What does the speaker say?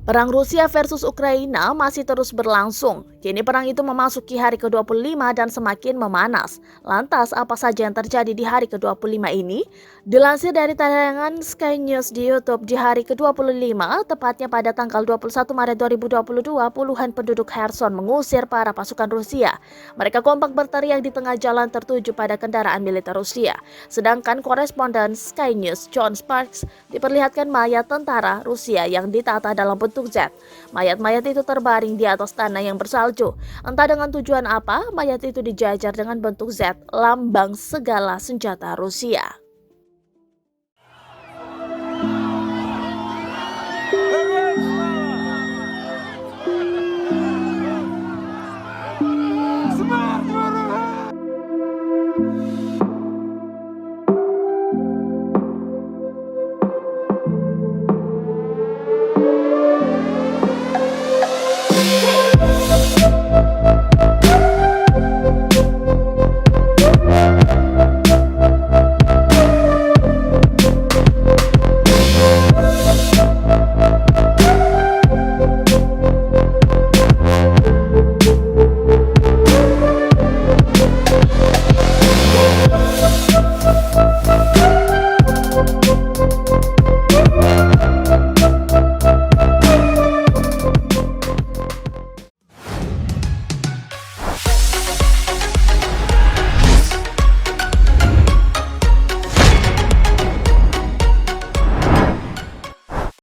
Perang Rusia versus Ukraina masih terus berlangsung. Kini perang itu memasuki hari ke-25 dan semakin memanas. Lantas, apa saja yang terjadi di hari ke-25 ini? Dilansir dari tayangan Sky News di YouTube di hari ke-25, tepatnya pada tanggal 21 Maret 2022, puluhan penduduk Kherson mengusir para pasukan Rusia. Mereka kompak berteriak di tengah jalan tertuju pada kendaraan militer Rusia. Sedangkan koresponden Sky News John Sparks diperlihatkan mayat tentara Rusia yang ditata dalam bentuk Z. Mayat-mayat itu terbaring di atas tanah yang bersalju. Entah dengan tujuan apa, mayat itu dijajar dengan bentuk Z, lambang segala senjata Rusia.